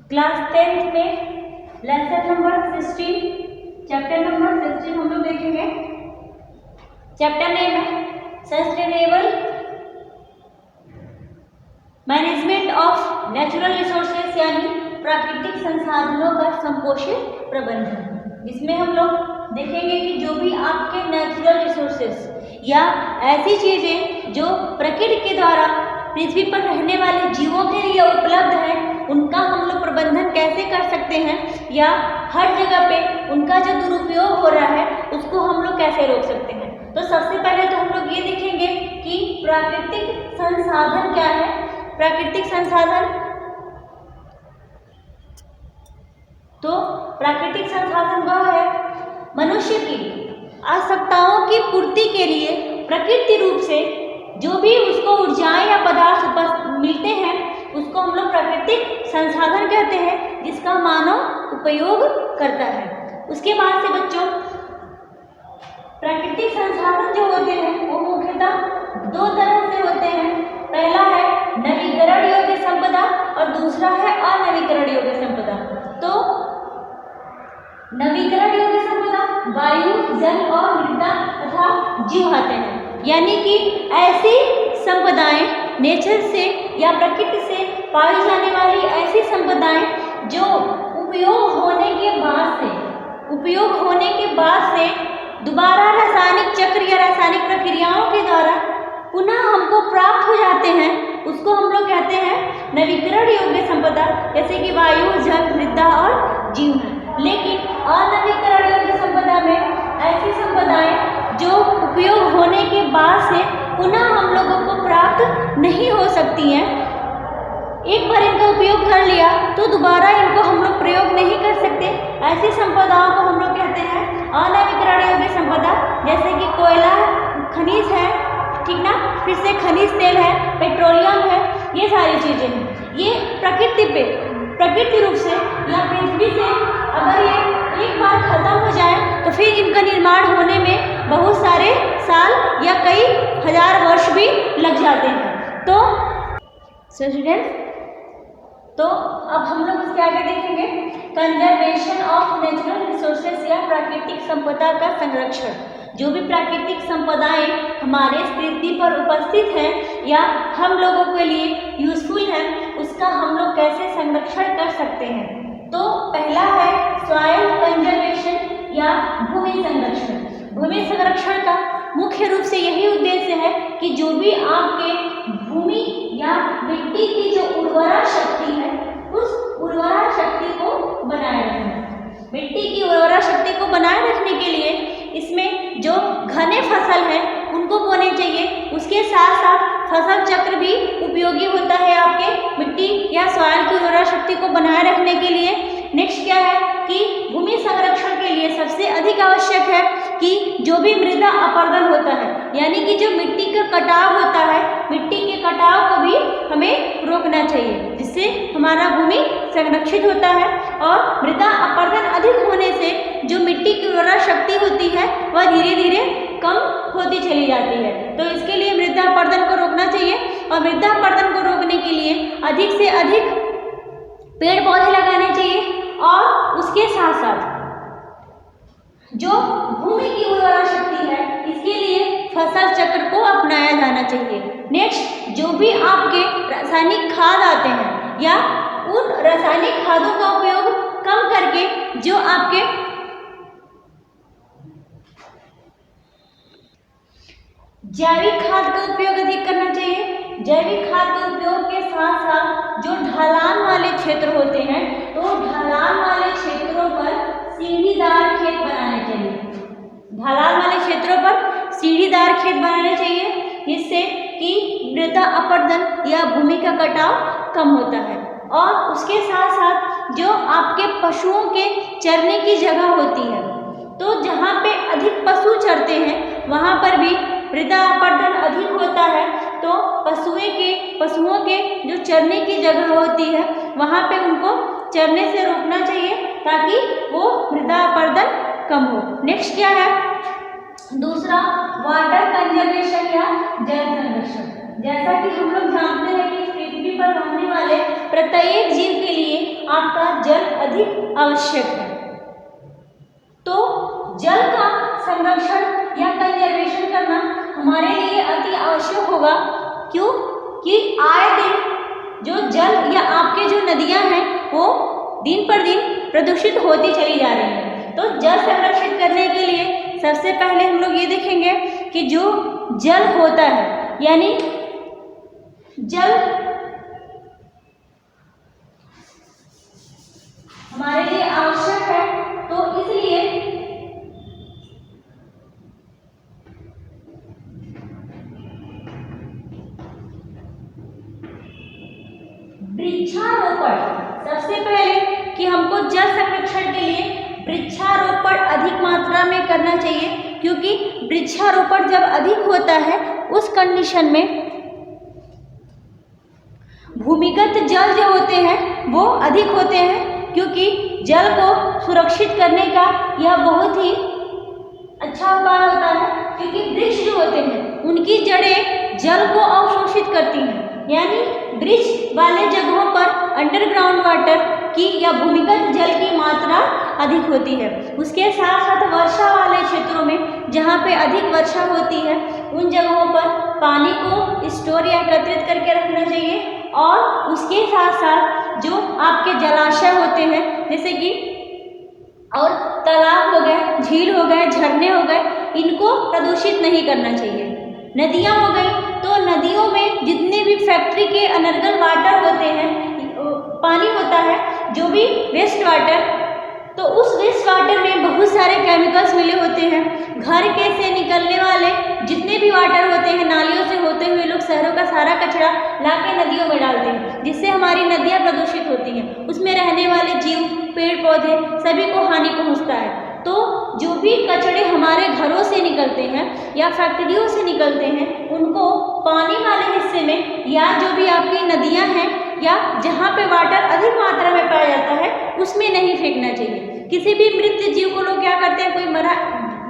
Class 10th में lesson number 16 chapter number 16 हम लोग देखेंगे। चैप्टर नेम है sustainable management of natural resources, यानी प्राकृतिक संसाधनों का संपोषित प्रबंधन। इसमें हम लोग देखेंगे कि जो भी आपके नेचुरल रिसोर्सेज या ऐसी चीजें जो प्रकृति के द्वारा पृथ्वी पर रहने वाले जीवों के लिए उपलब्ध है, उनका हम लोग प्रबंधन कैसे कर सकते हैं, या हर जगह पे उनका जो दुरुपयोग हो रहा है उसको हम लोग कैसे रोक सकते हैं। तो सबसे पहले तो हम लोग ये देखेंगे कि प्राकृतिक संसाधन क्या है। प्राकृतिक संसाधन, तो प्राकृतिक संसाधन वह है मनुष्य की आवश्यकताओं की पूर्ति के लिए प्रकृति रूप से जो भी उसको ऊर्जाएं या पदार्थ मिलते हैं उसको हम लोग प्राकृतिक संसाधन कहते हैं, जिसका मानव उपयोग करता है। उसके बाद से बच्चों प्राकृतिक संसाधन जो होते हैं वो मुख्यतः दो तरह से होते हैं। पहला है नवीकरण योग्य संपदा और दूसरा है अनवीकरण योग्य संपदा। तो नवीकरण योग्य संपदा वायु, जल और मृदा तथा जीव आते हैं, यानी कि ऐसी संपदाएं नेचर से या प्रकृति से पाई जाने वाली ऐसी संपदाएं जो उपयोग होने के बाद से दोबारा रासायनिक चक्र या रासायनिक प्रक्रियाओं के द्वारा पुनः हमको प्राप्त हो जाते हैं, उसको हम लोग कहते हैं नवीकरण योग्य संपदा, जैसे कि वायु, जल, मृदा और जीव है। लेकिन अनवीकरण योग्य संपदा में ऐसी संपदाएं जो उपयोग होने के बाद से पुनः हम लोगों को प्राप्त नहीं हो सकती हैं। एक बार इनका उपयोग कर लिया तो दोबारा इनको हम लोग प्रयोग नहीं कर सकते। ऐसी संपदाओं को हम लोग कहते हैं अनवीकरण योग्य संपदा, जैसे कि कोयला, खनिज है, ठीक ना, फिर से खनिज तेल है, पेट्रोलियम है, ये सारी चीजें हैं। ये प्रकृति रूप से या पृथ्वी से अगर ये एक बार खत्म हो जाए तो फिर इनका निर्माण होने में बहुत सारे साल या कई हजार वर्ष भी लग जाते हैं। तो स्टूडेंट्स, तो अब हम लोग इसके आगे देखेंगे कंजर्वेशन ऑफ नेचुरल रिसोर्सेज या प्राकृतिक संपदा का संरक्षण। जो भी प्राकृतिक संपदाएं हमारे पृथ्वी पर उपस्थित हैं या हम लोगों के लिए यूजफुल हैं, उसका हम लोग कैसे संरक्षण कर सकते हैं। तो पहला है सॉइल कंजर्वेशन या भूमि संरक्षण। भूमि संरक्षण का मुख्य रूप से यही उद्देश्य है कि जो भी आपके भूमि या मिट्टी की जो उर्वरा शक्ति है उस उर्वरा शक्ति को बनाए रखना। मिट्टी की उर्वरा शक्ति को बनाए रखने के लिए इसमें जो घने फसल हैं उनको बोने चाहिए। उसके साथ साथ फसल चक्र भी उपयोगी होता है आपके मिट्टी या सॉइल की उर्वरा शक्ति को बनाए रखने के लिए। नेक्स्ट क्या है कि भूमि संरक्षण के लिए सबसे अधिक आवश्यक है कि जो भी मृदा अपरदन होता है, यानी कि जो मिट्टी का कटाव होता है, मिट्टी के कटाव को भी हमें रोकना चाहिए, जिससे हमारा भूमि संरक्षित होता है। और मृदा अपरदन अधिक होने से जो मिट्टी की उर्वरा शक्ति होती है वह धीरे धीरे कम होती चली जाती है। तो इसके लिए मृदा अपरदन को रोकना चाहिए, और मृदा अपरदन को रोकने के लिए अधिक से अधिक पेड़ पौधे लगाने चाहिए। और उसके साथ साथ जो भूमि की उर्वरा शक्ति है इसके लिए फसल चक्र को अपनाया जाना चाहिए। नेक्स्ट, जो भी आपके रासायनिक खाद आते हैं या उन रासायनिक खादों का उपयोग कम करके जो आपके जैविक खाद का उपयोग अधिक करना चाहिए। जैविक खाद के उपयोग के साथ साथ जो ढलान वाले क्षेत्र होते हैं तो ढलान वाले क्षेत्रों पर सीढ़ीदार खेत बनाने चाहिए। ढलान वाले क्षेत्रों पर सीढ़ीदार खेत बनाने चाहिए, जिससे कि मृदा अपरदन या भूमि का कटाव कम होता है। और उसके साथ साथ जो आपके पशुओं के चरने की जगह होती है, तो जहाँ पे अधिक पशु चरते हैं वहाँ पर भी मृदा अपरदन अधिक होता है। तो पशुओं के जो चरने की जगह होती है वहाँ पे उनको चरने से रोकना चाहिए ताकि वो मृदा अपरदन कम हो। नेक्स्ट क्या है, दूसरा वाटर कंजर्वेशन या जल संरक्षण। जैसा कि हम लोग जानते हैं कि पृथ्वी पर रहने वाले प्रत्येक जीव के लिए आपका जल अधिक आवश्यक है। तो जल का संरक्षण या कंजर्वेशन करना हमारे लिए अति आवश्यक होगा। क्यों? कि आए दिन जो जल या आपके जो नदियां हैं वो दिन पर दिन प्रदूषित होती चली जा रही हैं। तो जल संरक्षित करने के लिए सबसे पहले हम लोग ये देखेंगे कि जो जल होता है, यानी जल हमारे लिए आवश्यक है, तो इसलिए वृक्षारोपण, सबसे पहले कि हमको जल संरक्षण के लिए वृक्षारोपण अधिक मात्रा में करना चाहिए, क्योंकि वृक्षारोपण जब अधिक होता है उस कंडीशन में भूमिगत जल जो होते हैं वो अधिक होते हैं, क्योंकि जल को सुरक्षित करने का यह बहुत ही अच्छा उपाय होता है। क्योंकि वृक्ष जो होते हैं उनकी जड़ें जल को अवशोषित करती हैं, यानी वृक्ष वाले जगहों पर अंडरग्राउंड वाटर की या भूमिगत जल की मात्रा अधिक होती है। उसके साथ साथ वर्षा वाले क्षेत्रों में जहाँ पे अधिक वर्षा होती है उन जगहों पर पानी को स्टोर या एकत्रित करके रखना चाहिए। और उसके साथ साथ जो आपके जलाशय होते हैं, जैसे कि और तालाब हो गए, झील हो गए, झरने हो गए, इनको प्रदूषित नहीं करना चाहिए। नदियाँ हो गई, तो नदियों में जितने भी फैक्ट्री के अनर्गल वाटर होते हैं, पानी होता है, जो भी वेस्ट वाटर, तो उस वेस्ट वाटर में बहुत सारे केमिकल्स मिले होते हैं। घर के से निकलने वाले जितने भी वाटर होते हैं, नालियों से होते हुए लोग शहरों का सारा कचरा लाके नदियों में डालते हैं, जिससे हमारी नदियाँ प्रदूषित होती हैं। उसमें रहने वाले जीव, पेड़ पौधे सभी को हानि पहुँचता है। तो जो भी कचरे हमारे घरों से निकलते हैं या फैक्ट्रियों से निकलते हैं, उनको पानी वाले हिस्से में या जो भी आपकी नदियाँ हैं या जहाँ पे वाटर अधिक मात्रा में पाया जाता है उसमें नहीं फेंकना चाहिए। किसी भी मृत जीव को लोग क्या करते हैं, कोई मरा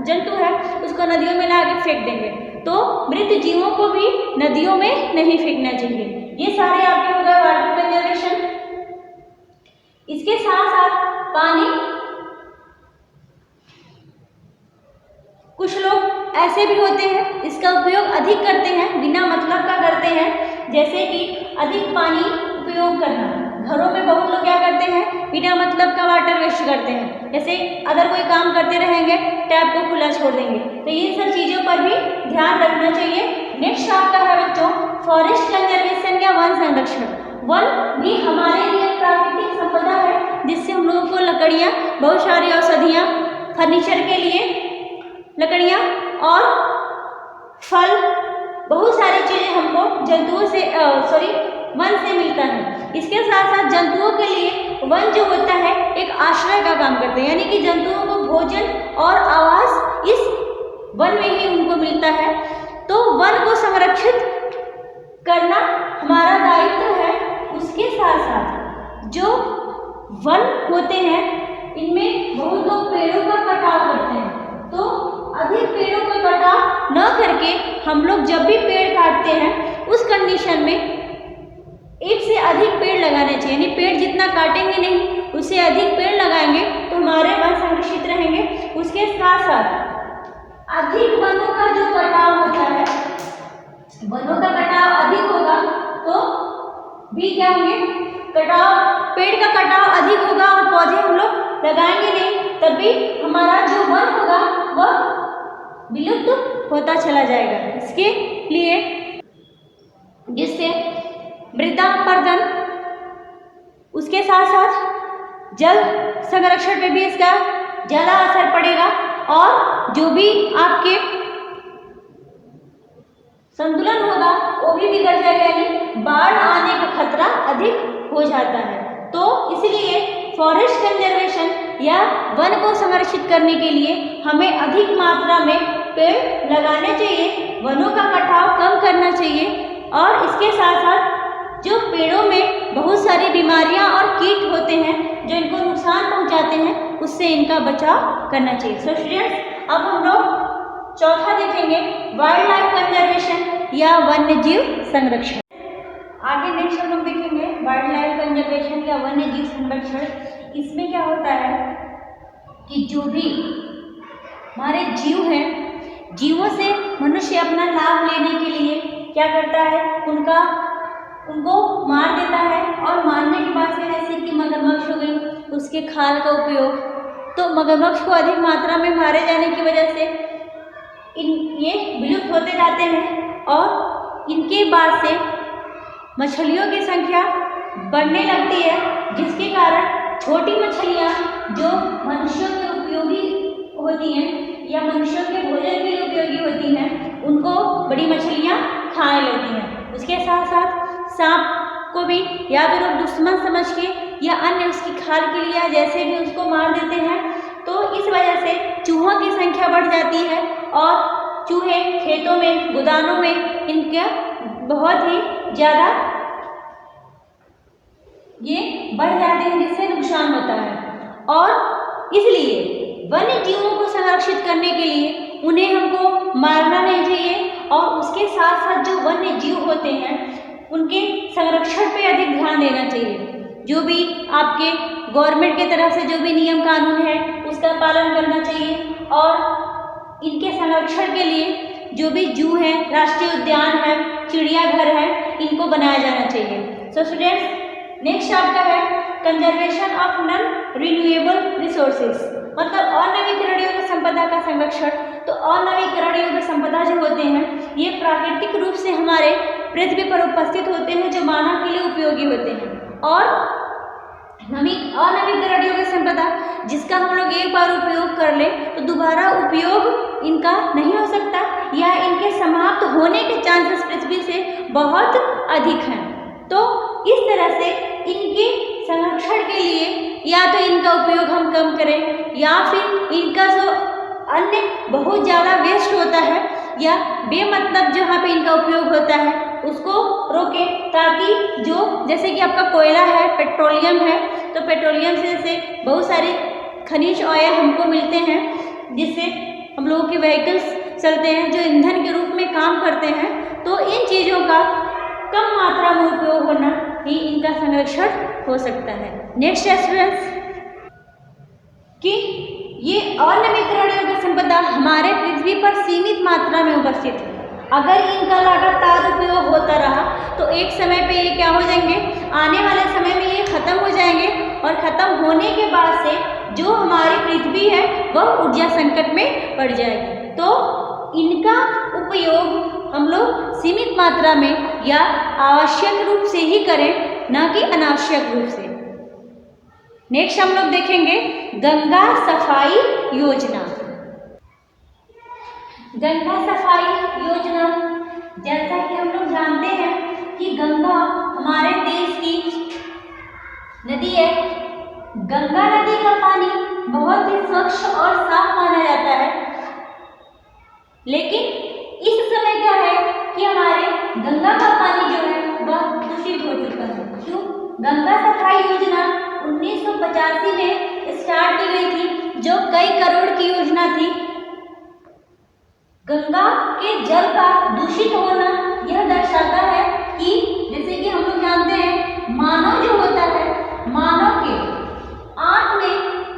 जंतु है उसको नदियों में ला के फेंक देंगे, तो मृत जीवों को भी नदियों में नहीं फेंकना चाहिए। ये सारे आपके हो गए वाटर कंजर्वेशन। इसके साथ साथ पानी, कुछ लोग ऐसे भी होते हैं इसका उपयोग अधिक करते हैं, बिना मतलब का करते हैं, जैसे कि अधिक पानी उपयोग करना। घरों में बहुत लोग क्या करते हैं, बिना मतलब का वाटर वेस्ट करते हैं। जैसे अगर कोई काम करते रहेंगे टैप को खुला छोड़ देंगे, तो इन सब चीज़ों पर भी ध्यान रखना चाहिए। नेक्स्ट आपका है बच्चों फॉरेस्ट कंजर्वेशन या वन संरक्षण। वन भी हमारे लिए प्राकृतिक संपदा है, जिससे हम लोगों को लकड़ियाँ, बहुत सारी औषधियाँ, फर्नीचर के लिए लकड़ियाँ और फल, बहुत सारी चीज़ें हमको जंतुओं से वन से मिलता है। इसके साथ साथ जंतुओं के लिए वन जो होता है एक आश्रय का काम करते हैं, यानी कि जंतुओं को भोजन और आवास इस वन में ही उनको मिलता है। तो वन को संरक्षित करना हमारा दायित्व है। उसके साथ साथ जो वन होते हैं इनमें बहुत लोग पेड़ों का कटाव करते हैं, तो अधिक पेड़ों का कटाव न करके हम लोग जब भी पेड़ काटते हैं उस कंडीशन में एक से अधिक पेड़ लगाने चाहिए। यानी पेड़ जितना काटेंगे नहीं उससे अधिक पेड़ लगाएंगे तो हमारे वन संरक्षित रहेंगे। उसके साथ साथ अधिक वनों का जो कटाव होता है, वनों का कटाव अधिक होगा तो भी क्या होंगे, पेड़ का कटाव अधिक होगा और पौधे हम लोग लगाएंगे नहीं, तभी हमारा जो वन होगा वह विलुप्त होता चला जाएगा। इसके लिए जिससे मृदापर्दन, उसके साथ साथ जल संरक्षण पे भी इसका ज़्यादा असर पड़ेगा और जो भी आपके संतुलन होगा वो भी बिगड़ जाएगा, यानी बाढ़ आने का खतरा अधिक हो जाता है। तो इसलिए फॉरेस्ट कंजर्वेशन या वन को संरक्षित करने के लिए हमें अधिक मात्रा में पेड़ लगाने चाहिए, वनों का कटाव कम करना चाहिए और इसके साथ साथ जो पेड़ों में बहुत सारी बीमारियां और कीट होते हैं जो इनको नुकसान पहुंचाते हैं, उससे इनका बचाव करना चाहिए। सो स्टूडेंट्स, अब हम लोग चौथा देखेंगे वाइल्ड लाइफ कंजर्वेशन या वन्य जीव संरक्षण। आगे नेक्स्ट हम लोग देखेंगे वाइल्ड लाइफ कंजर्वेशन या वन्य जीव संरक्षण। इसमें क्या होता है कि जो भी हमारे जीव हैं, जीवों से मनुष्य अपना लाभ लेने के लिए क्या करता है, उनको मार देता है और मारने के बाद से जैसे कि मगरमच्छ हो गई, उसके खाल का उपयोग, तो मगरमच्छ को अधिक मात्रा में मारे जाने की वजह से ये विलुप्त होते जाते हैं और इनके बाद से मछलियों की संख्या बढ़ने लगती है, जिसके कारण छोटी मछलियाँ जो मनुष्यों के उपयोगी होती हैं या मनुष्यों के भोजन के लिए उपयोगी होती हैं, उनको बड़ी मछलियाँ खाने लगती हैं। उसके साथ साथ सांप को भी या तो लोग दुश्मन समझ के या अन्य उसकी खाल के लिए जैसे भी उसको मार देते हैं, तो इस वजह से चूहों की संख्या बढ़ जाती है और चूहे खेतों में, गोदानों में इनका बहुत ही ज़्यादा ये बढ़ जाते हैं, जिससे नुकसान होता है। और इसलिए वन्य जीवों को संरक्षित करने के लिए उन्हें हमको मारना नहीं चाहिए और उसके साथ साथ जो वन्य जीव होते हैं उनके संरक्षण पे अधिक ध्यान देना चाहिए। जो भी आपके गवर्नमेंट की तरफ से जो भी नियम कानून है उसका पालन करना चाहिए और इनके संरक्षण के लिए जो भी जू है, राष्ट्रीय उद्यान है, चिड़ियाघर है, इनको बनाया जाना चाहिए। सो स्टूडेंट्स, नेक्स्ट आपका है conservation of non renewable resources, मतलब अनवीकरणीय संपदा का संरक्षण। तो अनवीकरणीय संपदा जो होते हैं ये प्राकृतिक रूप से हमारे पृथ्वी पर उपस्थित होते हैं, जो मानव के लिए उपयोगी होते हैं। और अनवीकरणीय संपदा जिसका हम लोग एक बार उपयोग कर ले तो दोबारा उपयोग इनका नहीं हो सकता या इनके समाप्त होने के चांसेस पृथ्वी से बहुत अधिक हैं। तो इस तरह से इनके संरक्षण के लिए या तो इनका उपयोग हम कम करें या फिर इनका जो अन्य बहुत ज़्यादा वेस्ट होता है या बेमतलब जहाँ पे इनका उपयोग होता है उसको रोकें, ताकि जो जैसे कि आपका कोयला है, पेट्रोलियम है, तो पेट्रोलियम से जैसे बहुत सारे खनिज ऑयल हमको मिलते हैं जिससे हम लोगों के व्हीकल्स चलते हैं जो ईंधन के रूप में काम करते हैं। तो इन चीज़ों का कम मात्रा में उपयोग होना ही इनका संरक्षण हो सकता है। नेक्स्ट स्टूडेंट्स, कि ये अनवीकरणीय संपदा हमारे पृथ्वी पर सीमित मात्रा में उपस्थित है। अगर इनका लगातार उपयोग होता रहा तो एक समय पे ये क्या हो जाएंगे, आने वाले समय में ये खत्म हो जाएंगे और खत्म होने के बाद से जो हमारी पृथ्वी है वह ऊर्जा संकट में पड़ जाएगी। तो इनका उपयोग हम लोग सीमित मात्रा में या आवश्यक रूप से ही करें, न कि अनावश्यक रूप से। नेक्स्ट हम लोग देखेंगे गंगा सफाई योजना। गंगा सफाई योजना, जैसा कि हम लोग जानते हैं कि गंगा हमारे देश की नदी है। गंगा नदी का पानी बहुत ही स्वच्छ और साफ माना जाता है, लेकिन इस समय क्या है कि हमारे गंगा का पानी जो है वह दूषित हो चुका है। क्यों? गंगा सफाई योजना 1985 में स्टार्ट की गई थी, जो कई करोड़ की योजना थी। गंगा के जल का दूषित होना यह दर्शाता है कि जैसे कि हम लोग जानते हैं मानव जो होता है, मानव के आंत में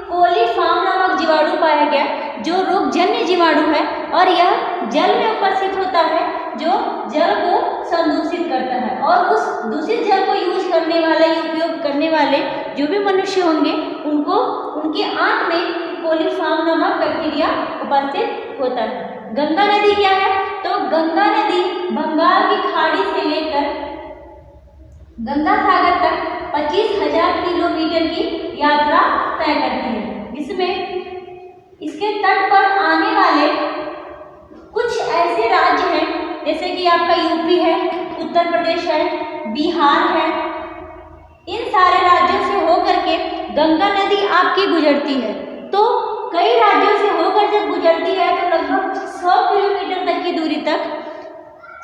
कोलीफॉर्म नामक जीवाणु पाया गया जो रोगजन्य जीवाणु है और यह जल में उपस्थित होता है, जो जल को संदूषित करता है। और उस दूषित जल को यूज करने वाले, उपयोग करने वाले जो भी मनुष्य होंगे उनको उनके आंत में कोलीफॉर्म नामक बैक्टीरिया उपस्थित होता है। गंगा नदी क्या है? तो गंगा नदी बंगाल की खाड़ी से लेकर गंगा सागर तक 25,000 किलोमीटर की यात्रा तय करती है। इसमें इसके तट पर आने वाले कुछ ऐसे राज्य हैं जैसे कि आपका यूपी है, उत्तर प्रदेश है, बिहार है। इन सारे राज्यों से होकर के गंगा नदी आपकी गुजरती है। तो कई राज्यों से होकर जब गुजरती है तो लगभग 100 किलोमीटर तक की दूरी तक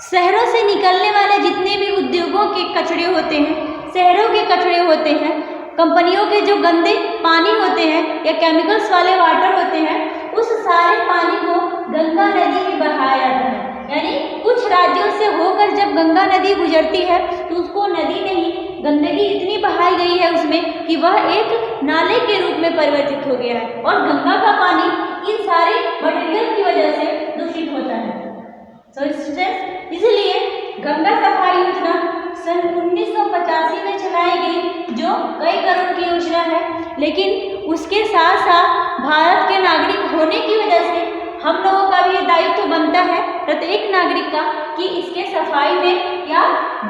शहरों से निकलने वाले जितने भी उद्योगों के कचरे होते हैं, शहरों के कचरे होते हैं, कंपनियों के जो गंदे पानी होते हैं या केमिकल्स वाले वाटर होते हैं, उस सारे पानी को गंगा नदी में बहाया जाता है। यानी कुछ राज्यों से होकर जब गंगा नदी गुजरती है तो उसको नदी नहीं, गंदगी इतनी बहाई गई है उसमें कि वह एक नाले के रूप में परिवर्तित हो गया है और गंगा का पानी इन सारे मटेरियल की वजह से दूषित होता है। सो स्टूडेंट्स, इसलिए गंगा सफाई योजना सन 1985 में चलाई गई, जो कई करोड़ की योजना है, लेकिन उसके साथ साथ भारत के नागरिक होने की वजह से हम लोगों का भी ये दायित्व बनता है प्रत्येक नागरिक का कि इसके सफाई में या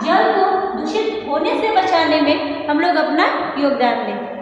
जल को दूषित होने से बचाने में हम लोग अपना योगदान दें।